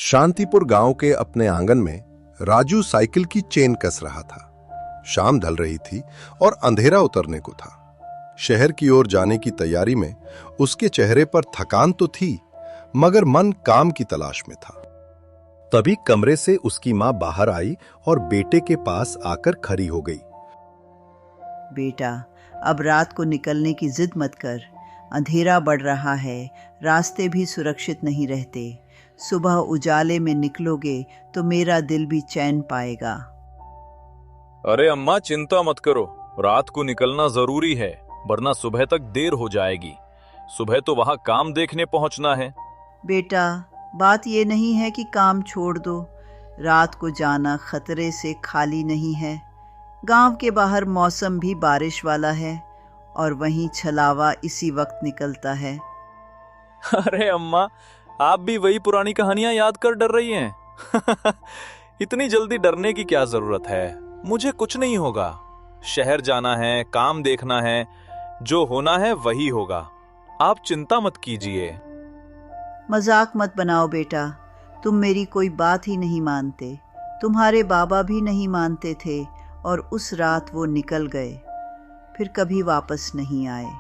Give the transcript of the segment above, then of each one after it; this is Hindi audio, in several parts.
शांतिपुर गांव के अपने आंगन में राजू साइकिल की चेन कस रहा था। शाम ढल रही थी और अंधेरा उतरने को था। शहर की ओर जाने की तैयारी में उसके चेहरे पर थकान तो थी, मगर मन काम की तलाश में था। तभी कमरे से उसकी मां बाहर आई और बेटे के पास आकर खड़ी हो गई। बेटा, अब रात को निकलने की जिद मत कर। अंधेरा बढ़ रहा है, रास्ते भी सुरक्षित नहीं रहते। सुबह उजाले में निकलोगे तो मेरा दिल भी चैन पाएगा। अरे अम्मा, चिंता मत करो, रात को निकलना जरूरी है, वरना सुबह तक देर हो जाएगी। सुबह तो वहां काम देखने पहुंचना है। बेटा, बात ये नहीं है कि काम छोड़ दो। रात को जाना खतरे से खाली नहीं है। गांव के बाहर मौसम भी बारिश वाला है और वहीं छलावा इसी वक्त निकलता है। अरे अम्मा, आप भी वही पुरानी कहानियां याद कर डर रही हैं। इतनी जल्दी डरने की क्या जरूरत है? मुझे कुछ नहीं होगा। शहर जाना है, काम देखना है, जो होना है वही होगा। आप चिंता मत कीजिए। मजाक मत बनाओ बेटा, तुम मेरी कोई बात ही नहीं मानते। तुम्हारे बाबा भी नहीं मानते थे और उस रात वो निकल गए, फिर कभी वापस नहीं आए।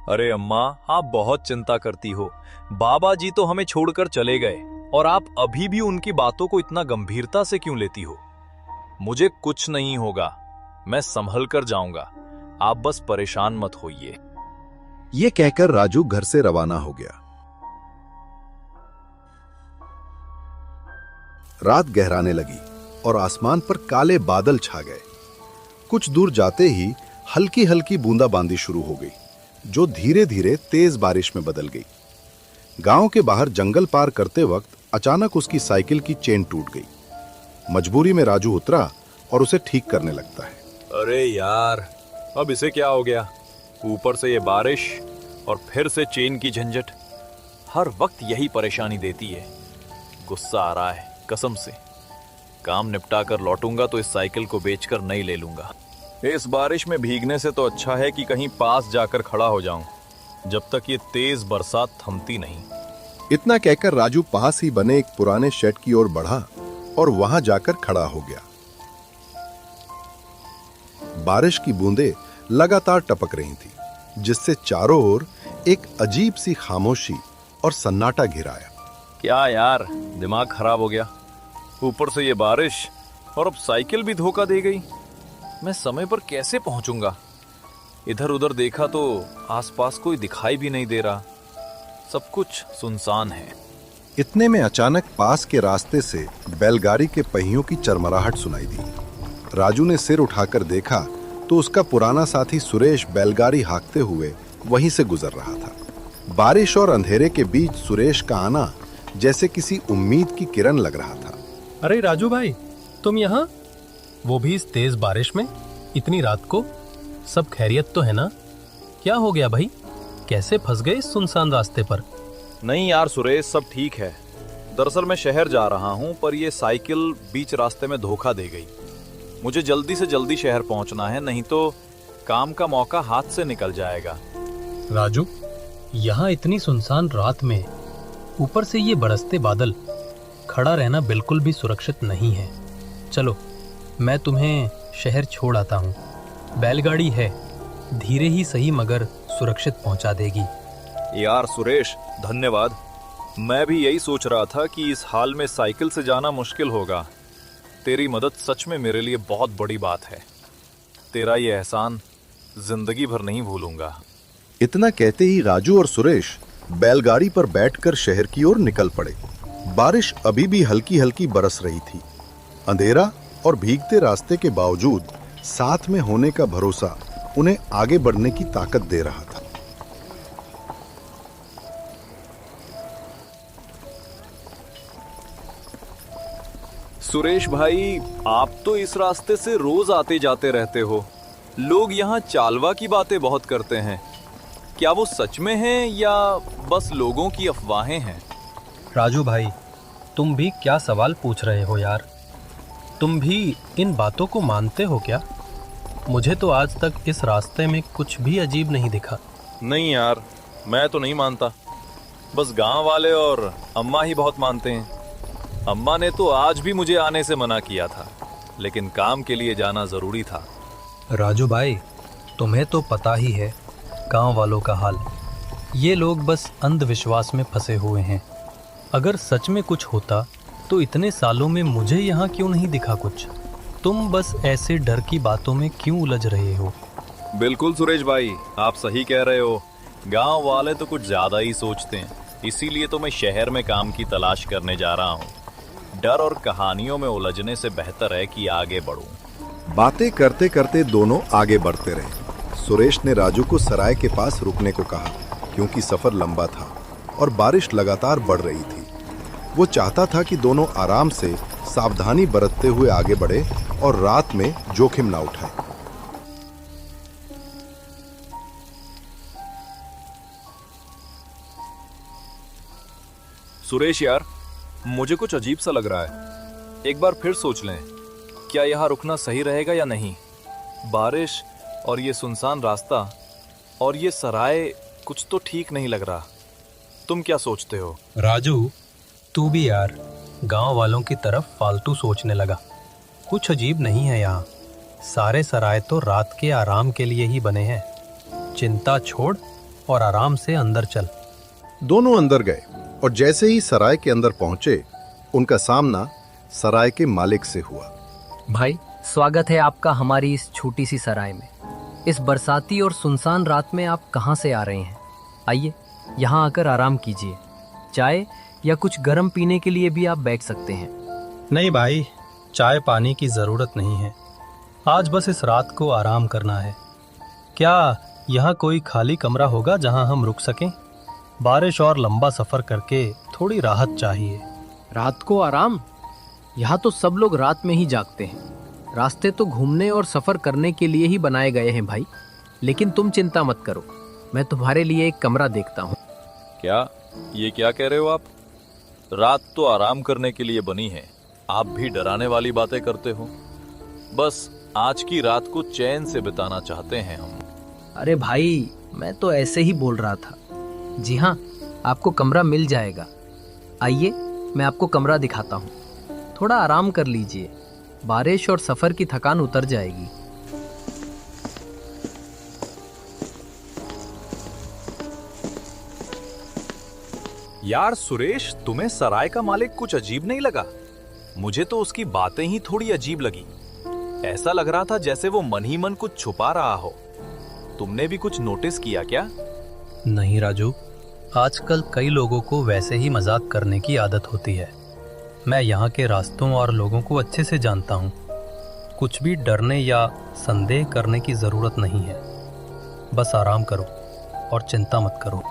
अरे अम्मा, आप बहुत चिंता करती हो। बाबा जी तो हमें छोड़कर चले गए और आप अभी भी उनकी बातों को इतना गंभीरता से क्यों लेती हो? मुझे कुछ नहीं होगा, मैं संभल कर जाऊंगा। आप बस परेशान मत होइए। ये कहकर राजू घर से रवाना हो गया। रात गहराने लगी और आसमान पर काले बादल छा गए। कुछ दूर जाते ही हल्की हल्की बूंदाबांदी शुरू हो गई, जो धीरे धीरे तेज बारिश में बदल गई। गांव के बाहर जंगल पार करते वक्त अचानक उसकी साइकिल की चेन टूट गई। मजबूरी में राजू उतरा और उसे ठीक करने लगता है। अरे यार, अब इसे क्या हो गया? ऊपर से ये बारिश और फिर से चेन की झंझट। हर वक्त यही परेशानी देती है। गुस्सा आ रहा है कसम से। काम निपटा कर लौटूंगा तो इस साइकिल को बेचकर नई ले लूंगा। इस बारिश में भीगने से तो अच्छा है कि कहीं पास जाकर खड़ा हो जाऊं, जब तक ये तेज बरसात थमती नहीं। इतना कहकर राजू पास ही बने एक पुराने शेड की ओर बढ़ा और वहां जाकर खड़ा हो गया। बारिश की बूंदें लगातार टपक रही थी, जिससे चारों ओर एक अजीब सी खामोशी और सन्नाटा घिराया। क्या यार, दिमाग खराब हो गया। ऊपर से ये बारिश और अब साइकिल भी धोखा दे गई। मैं समय पर कैसे पहुंचूंगा? इधर उधर देखा तो आसपास कोई दिखाई भी नहीं दे रहा। सब कुछ सुनसान है। इतने में अचानक पास के रास्ते से बैलगाड़ी के पहियों की चरमराहट सुनाई दी। राजू ने सिर उठाकर देखा तो उसका पुराना साथी सुरेश बैलगाड़ी हाँकते हुए वहीं से गुजर रहा था। बारिश और अंधेरे के बीच सुरेश का आना जैसे किसी उम्मीद की किरण लग रहा था। अरे राजू भाई, तुम यहाँ? वो भी इस तेज बारिश में, इतनी रात को? सब खैरियत तो है ना? क्या हो गया भाई, कैसे फंस गए इस सुनसान रास्ते पर? नहीं यार सुरेश, सब ठीक है। दरअसल मैं शहर जा रहा हूँ, पर ये साइकिल बीच रास्ते में धोखा दे गई। मुझे जल्दी से जल्दी शहर पहुँचना है, नहीं तो काम का मौका हाथ से निकल जाएगा। राजू, यहाँ इतनी सुनसान रात में, ऊपर से ये बरसते बादल, खड़ा रहना बिल्कुल भी सुरक्षित नहीं है। चलो, मैं तुम्हें शहर छोड़ आता हूँ। बैलगाड़ी है, धीरे ही सही मगर सुरक्षित पहुँचा देगी। यार सुरेश, धन्यवाद। मैं भी यही सोच रहा था कि इस हाल में साइकिल से जाना मुश्किल होगा। तेरी मदद सच में मेरे लिए बहुत बड़ी बात है। तेरा ये एहसान जिंदगी भर नहीं भूलूंगा। इतना कहते ही राजू और सुरेश बैलगाड़ी पर बैठकर शहर की ओर निकल पड़े। बारिश अभी भी हल्की हल्की बरस रही थी। अंधेरा और भीगते रास्ते के बावजूद साथ में होने का भरोसा उन्हें आगे बढ़ने की ताकत दे रहा था। सुरेश भाई, आप तो इस रास्ते से रोज आते जाते रहते हो। लोग यहाँ चालवा की बातें बहुत करते हैं। क्या वो सच में हैं या बस लोगों की अफवाहें हैं? राजू भाई, तुम भी क्या सवाल पूछ रहे हो यार? तुम भी इन बातों को मानते हो क्या? मुझे तो आज तक इस रास्ते में कुछ भी अजीब नहीं दिखा। नहीं यार, मैं तो नहीं मानता। बस गांव वाले और अम्मा ही बहुत मानते हैं। अम्मा ने तो आज भी मुझे आने से मना किया था, लेकिन काम के लिए जाना जरूरी था। राजू भाई, तुम्हें तो पता ही है गांव वालों का हाल। ये लोग बस अंधविश्वास में फंसे हुए हैं। अगर सच में कुछ होता तो इतने सालों में मुझे यहाँ क्यों नहीं दिखा कुछ? तुम बस ऐसे डर की बातों में क्यों उलझ रहे हो? बिल्कुल सुरेश भाई, आप सही कह रहे हो। गांव वाले तो कुछ ज्यादा ही सोचते हैं, इसीलिए तो मैं शहर में काम की तलाश करने जा रहा हूँ। डर और कहानियों में उलझने से बेहतर है कि आगे बढ़ूं। बातें करते करते दोनों आगे बढ़ते रहे। सुरेश ने राजू को सराय के पास रुकने को कहा, क्योंकि सफर लंबा था और बारिश लगातार बढ़ रही थी। वो चाहता था कि दोनों आराम से सावधानी बरतते हुए आगे बढ़े और रात में जोखिम ना उठाए। सुरेश यार, मुझे कुछ अजीब सा लग रहा है। एक बार फिर सोच लें, क्या यहाँ रुकना सही रहेगा या नहीं? बारिश और ये सुनसान रास्ता और ये सराय, कुछ तो ठीक नहीं लग रहा। तुम क्या सोचते हो? राजू, तू भी यार गांव वालों की तरफ फालतू सोचने लगा। कुछ अजीब नहीं है यहाँ। सारे सराय तो रात के आराम के लिए ही बने हैं। चिंता छोड़ और आराम से अंदर चल। दोनों अंदर गए और जैसे ही सराय के अंदर पहुंचे, उनका सामना सराय के मालिक से हुआ। भाई, स्वागत है आपका हमारी इस छोटी सी सराय में। इस बरसाती और सुनसान रात में आप कहाँ से आ रहे हैं? आइए, यहाँ आकर आराम कीजिए। चाय या कुछ गर्म पीने के लिए भी आप बैठ सकते हैं। नहीं भाई, चाय पानी की ज़रूरत नहीं है। आज बस इस रात को आराम करना है। क्या यहाँ कोई खाली कमरा होगा जहाँ हम रुक सकें? बारिश और लंबा सफ़र करके थोड़ी राहत चाहिए। रात को आराम? यहाँ तो सब लोग रात में ही जागते हैं। रास्ते तो घूमने और सफ़र करने के लिए ही बनाए गए हैं भाई। लेकिन तुम चिंता मत करो, मैं तुम्हारे लिए एक कमरा देखता हूँ। क्या ये क्या कह रहे हो आप? रात तो आराम करने के लिए बनी है, आप भी डराने वाली बातें करते हो। बस आज की रात को चैन से बिताना चाहते हैं हम। अरे भाई, मैं तो ऐसे ही बोल रहा था। जी हाँ, आपको कमरा मिल जाएगा। आइए, मैं आपको कमरा दिखाता हूँ। थोड़ा आराम कर लीजिए, बारिश और सफ़र की थकान उतर जाएगी। यार सुरेश, तुम्हें सराय का मालिक कुछ अजीब नहीं लगा? मुझे तो उसकी बातें ही थोड़ी अजीब लगी। ऐसा लग रहा था जैसे वो मन ही मन कुछ छुपा रहा हो। तुमने भी कुछ नोटिस किया क्या? नहीं राजू, आजकल कई लोगों को वैसे ही मजाक करने की आदत होती है। मैं यहाँ के रास्तों और लोगों को अच्छे से जानता हूँ। कुछ भी डरने या संदेह करने की ज़रूरत नहीं है। बस आराम करो और चिंता मत करो।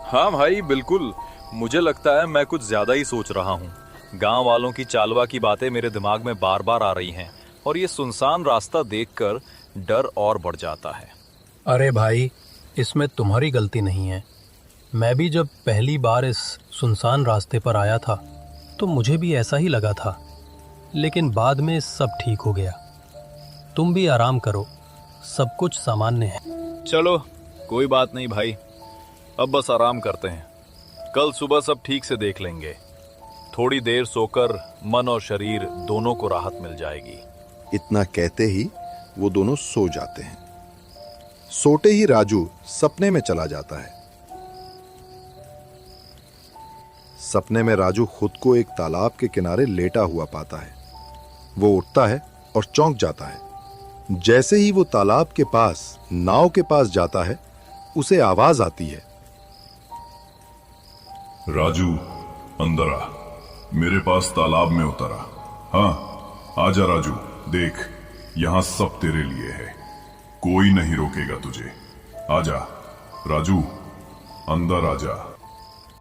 हाँ भाई, बिल्कुल। मुझे लगता है मैं कुछ ज्यादा ही सोच रहा हूँ। गांव वालों की चालवा की बातें मेरे दिमाग में बार बार आ रही हैं और ये सुनसान रास्ता देखकर डर और बढ़ जाता है। अरे भाई, इसमें तुम्हारी गलती नहीं है। मैं भी जब पहली बार इस सुनसान रास्ते पर आया था तो मुझे भी ऐसा ही लगा था, लेकिन बाद में सब ठीक हो गया। तुम भी आराम करो, सब कुछ सामान्य है। चलो, कोई बात नहीं भाई, अब बस आराम करते हैं। कल सुबह सब ठीक से देख लेंगे। थोड़ी देर सोकर मन और शरीर दोनों को राहत मिल जाएगी। इतना कहते ही वो दोनों सो जाते हैं। सोते ही राजू सपने में चला जाता है। सपने में राजू खुद को एक तालाब के किनारे लेटा हुआ पाता है। वो उठता है और चौंक जाता है। जैसे ही वो तालाब के पास नाव के पास जाता है, उसे आवाज आती है, राजू, अंदर आ। मेरे पास तालाब में उतरा। हाँ, आजा राजू, देख, यहां सब तेरे लिए है। कोई नहीं रोकेगा तुझे। आजा राजू, अंदर आजा।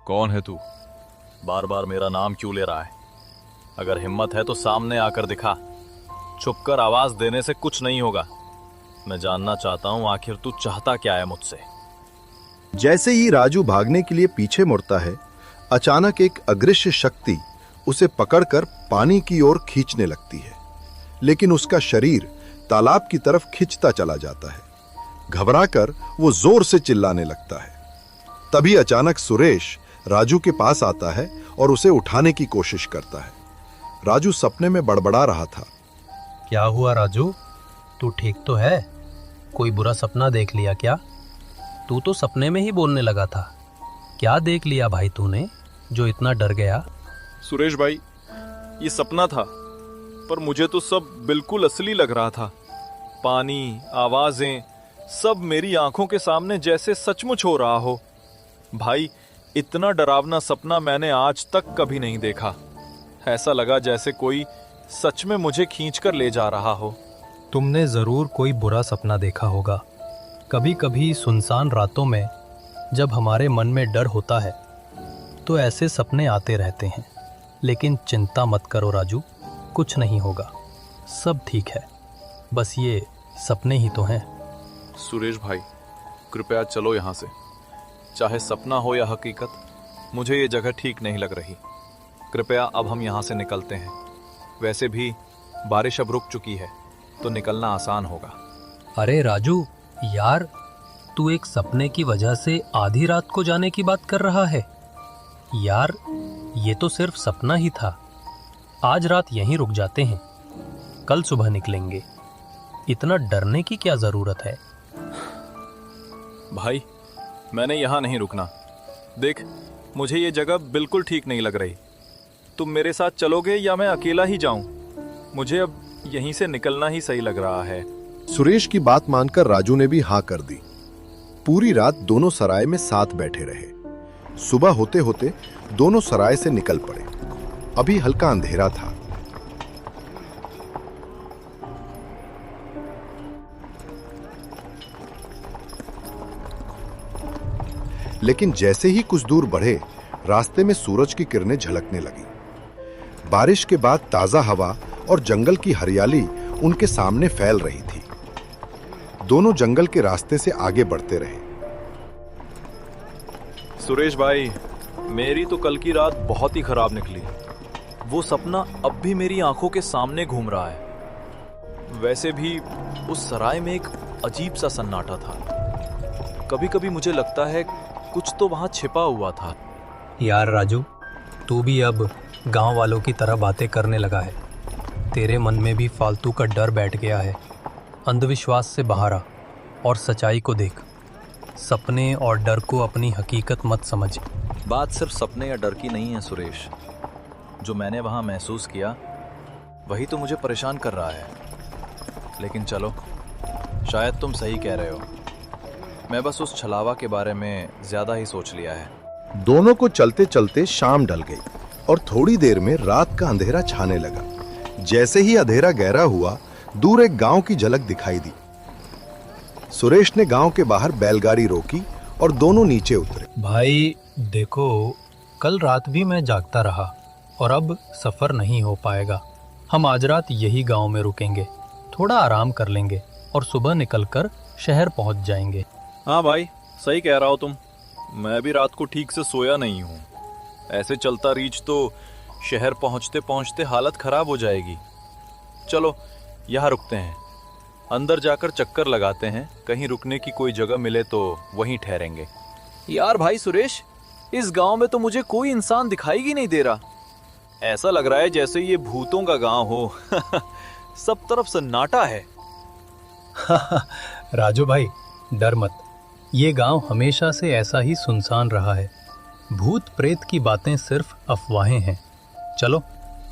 कौन है तू? बार बार मेरा नाम क्यों ले रहा है? अगर हिम्मत है तो सामने आकर दिखा। छुपकर आवाज देने से कुछ नहीं होगा। मैं जानना चाहता हूं आखिर तू चाहता क्या है मुझसे। जैसे ही राजू भागने के लिए पीछे मुड़ता है, अचानक एक अदृश्य शक्ति उसे पकड़कर पानी की ओर खींचने लगती है, लेकिन उसका शरीर तालाब की तरफ खिंचता चला जाता है। घबराकर वो जोर से चिल्लाने लगता है। तभी अचानक सुरेश राजू के पास आता है और उसे उठाने की कोशिश करता है, राजू सपने में बड़बड़ा रहा था। क्या हुआ राजू, तू ठीक तो है? कोई बुरा सपना देख लिया क्या? तू तो सपने में ही बोलने लगा था। क्या देख लिया भाई तूने जो इतना डर गया? सुरेश भाई, ये सपना था, पर मुझे तो सब बिल्कुल असली लग रहा था। पानी, आवाजें, सब मेरी आंखों के सामने जैसे सचमुच हो रहा हो। भाई, इतना डरावना सपना मैंने आज तक कभी नहीं देखा। ऐसा लगा जैसे कोई सच में मुझे खींचकर ले जा रहा हो। तुमने जरूर कोई बुरा सपना देखा होगा। कभी कभी सुनसान रातों में जब हमारे मन में डर होता है तो ऐसे सपने आते रहते हैं। लेकिन चिंता मत करो राजू, कुछ नहीं होगा, सब ठीक है। बस ये सपने ही तो हैं। सुरेश भाई, कृपया चलो यहाँ से। चाहे सपना हो या हकीकत, मुझे ये जगह ठीक नहीं लग रही। कृपया अब हम यहाँ से निकलते हैं। वैसे भी बारिश अब रुक चुकी है, तो निकलना आसान होगा। अरे राजू यार, तू एक सपने की वजह से आधी रात को जाने की बात कर रहा है? यार, ये तो सिर्फ सपना ही था। आज रात यहीं रुक जाते हैं, कल सुबह निकलेंगे। इतना डरने की क्या जरूरत है? भाई, मैंने यहाँ नहीं रुकना। देख, मुझे ये जगह बिल्कुल ठीक नहीं लग रही। तुम मेरे साथ चलोगे या मैं अकेला ही जाऊं? मुझे अब यहीं से निकलना ही सही लग रहा है। सुरेश की बात मानकर राजू ने भी हाँ कर दी। पूरी रात दोनों सराय में साथ बैठे रहे। सुबह होते होते दोनों सराय से निकल पड़े। अभी हल्का अंधेरा था। लेकिन जैसे ही कुछ दूर बढ़े, रास्ते में सूरज की किरणें झलकने लगी। बारिश के बाद ताजा हवा और जंगल की हरियाली उनके सामने फैल रही थी। दोनों जंगल के रास्ते से आगे बढ़ते रहे। सुरेश भाई, मेरी तो कल की रात बहुत ही खराब निकली। वो सपना अब भी मेरी आंखों के सामने घूम रहा है। वैसे भी उस सराय में एक अजीब सा सन्नाटा था। कभी कभी मुझे लगता है कुछ तो वहां छिपा हुआ था। यार राजू, तू भी अब गांव वालों की तरह बातें करने लगा है। तेरे मन में भी फालतू का डर बैठ गया है। अंधविश्वास से बाहर आ और सच्चाई को देख। सपने और डर को अपनी हकीकत मत समझ। बात सिर्फ सपने या डर की नहीं है सुरेश। जो मैंने वहां महसूस किया वही तो मुझे परेशान कर रहा है। लेकिन चलो, शायद तुम सही कह रहे हो। मैं बस उस छलावा के बारे में ज्यादा ही सोच लिया है। दोनों को चलते चलते शाम ढल गई और थोड़ी देर में रात का अंधेरा छाने लगा। जैसे ही अंधेरा गहरा हुआ, दूर एक गांव की झलक दिखाई दी। सुरेश ने गांव के बाहर बैलगाड़ी रोकी और दोनों नीचे उतरे। भाई देखो, कल रात भी मैं जागता रहा और अब सफर नहीं हो पाएगा। हम आज रात यही गांव में रुकेंगे, थोड़ा आराम कर लेंगे और सुबह निकलकर शहर पहुंच जाएंगे। हाँ भाई, सही कह रहा हो तुम। मैं भी रात को ठीक से सोया नहीं हूँ। ऐसे चलता रीच तो शहर पहुंचते पहुंचते हालत खराब हो जाएगी। चलो, यहाँ रुकते हैं। अंदर जाकर चक्कर लगाते हैं। कहीं रुकने की कोई जगह मिले तो वहीं ठहरेंगे। यार भाई सुरेश, इस गांव में तो मुझे कोई इंसान दिखाई ही नहीं दे रहा। ऐसा लग रहा है जैसे ये भूतों का गांव हो। सब तरफ सन्नाटा है। राजू भाई, डर मत। ये गांव हमेशा से ऐसा ही सुनसान रहा है। भूत प्रेत की बातें सिर्फ अफवाहें हैं। चलो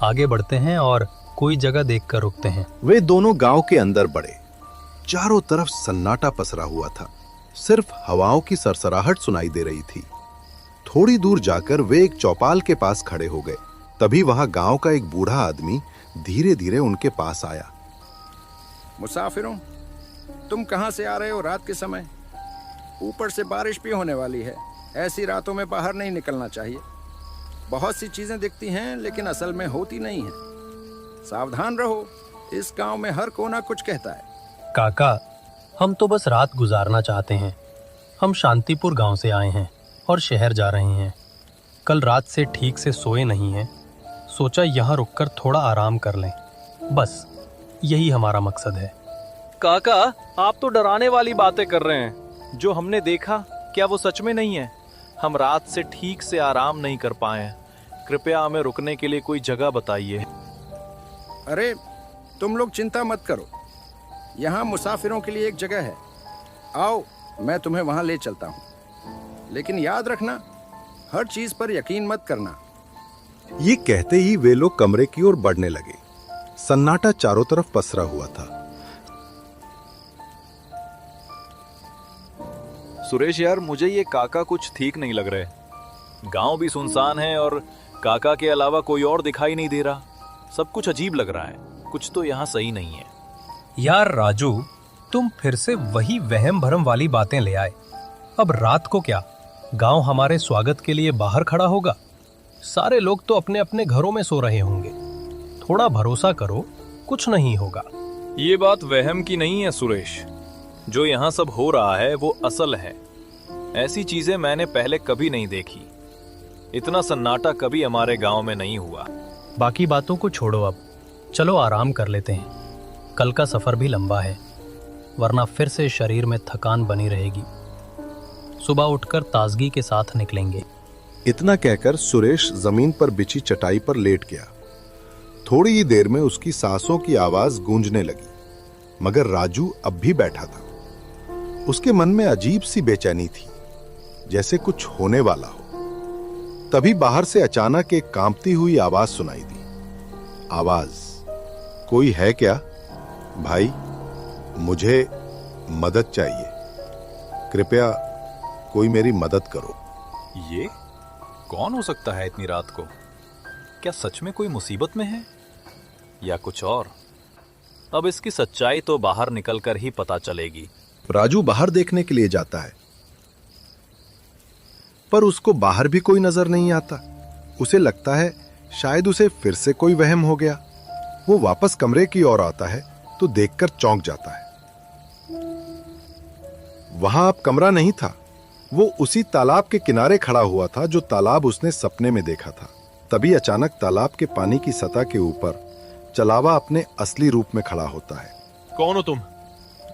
आगे बढ़ते हैं और कोई जगह देखकर रुकते हैं। वे दोनों गांव के अंदर बढ़े। चारों तरफ सन्नाटा पसरा हुआ था। सिर्फ हवाओं की सरसराहट सुनाई दे रही थी। थोड़ी दूर जाकर वे एक चौपाल के पास खड़े हो गए। तभी वहां गांव का एक बूढ़ा आदमी धीरे धीरे उनके पास आया। मुसाफिरों, तुम कहां से आ रहे हो रात के समय? ऊपर से बारिश भी होने वाली है। ऐसी रातों में बाहर नहीं निकलना चाहिए। बहुत सी चीजें दिखती हैं लेकिन असल में होती नहीं है। सावधान रहो, इस गांव में हर कोना कुछ कहता है। काका, हम तो बस रात गुजारना चाहते हैं। हम शांतिपुर गांव से आए हैं और शहर जा रहे हैं। कल रात से ठीक से सोए नहीं हैं। सोचा यहाँ रुककर थोड़ा आराम कर लें। बस यही हमारा मकसद है। काका, आप तो डराने वाली बातें कर रहे हैं। जो हमने देखा, क्या वो सच में नहीं है? हम रात से ठीक से आराम नहीं कर पाए। कृपया हमें रुकने के लिए कोई जगह बताइए। अरे तुम लोग चिंता मत करो, यहाँ मुसाफिरों के लिए एक जगह है। आओ, मैं तुम्हें वहाँ ले चलता हूँ। लेकिन याद रखना, हर चीज पर यकीन मत करना। ये कहते ही वे लोग कमरे की ओर बढ़ने लगे। सन्नाटा चारों तरफ पसरा हुआ था। सुरेश यार, मुझे ये काका कुछ ठीक नहीं लग रहे। गांव भी सुनसान है और काका के अलावा कोई और दिखाई नहीं दे रहा। सब कुछ अजीब लग रहा है, कुछ तो यहाँ सही नहीं है। यार राजू, तुम फिर से वही वहम भरम वाली बातें ले आए। अब रात को क्या गांव हमारे स्वागत के लिए बाहर खड़ा होगा? सारे लोग तो अपने अपने घरों में सो रहे होंगे। थोड़ा भरोसा करो, कुछ नहीं होगा। ये बात वहम की नहीं है सुरेश। जो यहाँ सब हो रहा है वो असल है। ऐसी चीजें मैंने पहले कभी नहीं देखी। इतना सन्नाटा कभी हमारे गांव में नहीं हुआ। बाकी बातों को छोड़ो, अब चलो आराम कर लेते हैं। कल का सफर भी लंबा है, वरना फिर से शरीर में थकान बनी रहेगी। सुबह उठकर ताजगी के साथ निकलेंगे। इतना कहकर सुरेश जमीन पर बिछी चटाई पर लेट गया। थोड़ी ही देर में उसकी सांसों की आवाज गूंजने लगी, मगर राजू अब भी बैठा था। उसके मन में अजीब सी बेचैनी थी, जैसे कुछ होने वाला हो। तभी बाहर से अचानक एक कांपती हुई आवाज सुनाई दी। आवाज, कोई है क्या? भाई, मुझे मदद चाहिए, कृपया कोई मेरी मदद करो। ये कौन हो सकता है इतनी रात को? क्या सच में कोई मुसीबत में है या कुछ और? अब इसकी सच्चाई तो बाहर निकलकर ही पता चलेगी। राजू बाहर देखने के लिए जाता है, पर उसको बाहर भी कोई नजर नहीं आता। उसे लगता है शायद उसे फिर से कोई वहम हो गया। वो वापस कमरे की ओर आता है तो देखकर चौंक जाता है। वहां अब कमरा नहीं था। वो उसी तालाब के किनारे खड़ा हुआ था जो तालाब उसने सपने में देखा था। तभी अचानक तालाब के पानी की सतह के ऊपर चलावा अपने असली रूप में खड़ा होता है। कौन हो तुम?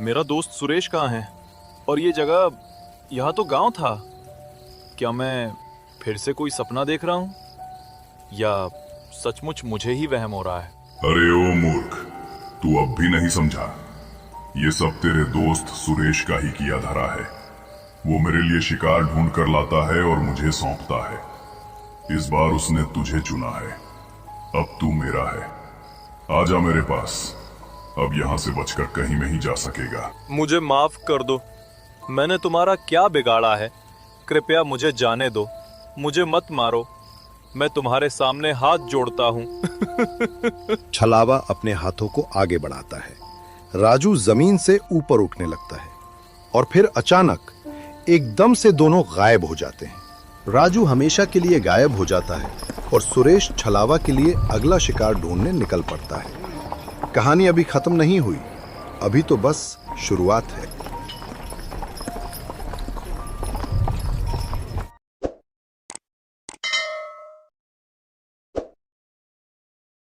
मेरा दोस्त सुरेश कहाँ है? और ये जगह, यहाँ तो गांव था। क्या मैं फिर से कोई सपना देख रहा हूँ या सचमुच मुझे ही वहम हो रहा है? अरे ओ मूर्ख, तू अब भी नहीं समझा? ये सब तेरे दोस्त सुरेश का ही किया धरा है। वो मेरे लिए शिकार ढूंढ कर लाता है और मुझे सौंपता है। इस बार उसने तुझे चुना है, अब तू मेरा है। आजा मेरे पास, अब यहाँ से बचकर कहीं नहीं जा सकेगा। मुझे माफ कर दो, मैंने तुम्हारा क्या बिगाड़ा है? कृपया मुझे जाने दो, मुझे मत मारो, मैं तुम्हारे सामने हाथ जोड़ता हूँ। छलावा अपने हाथों को आगे बढ़ाता है। राजू जमीन से ऊपर उठने लगता है और फिर अचानक एकदम से दोनों गायब हो जाते हैं। राजू हमेशा के लिए गायब हो जाता है और सुरेश छलावा के लिए अगला शिकार ढूंढने निकल पड़ता है। कहानी अभी खत्म नहीं हुई, अभी तो बस शुरुआत है।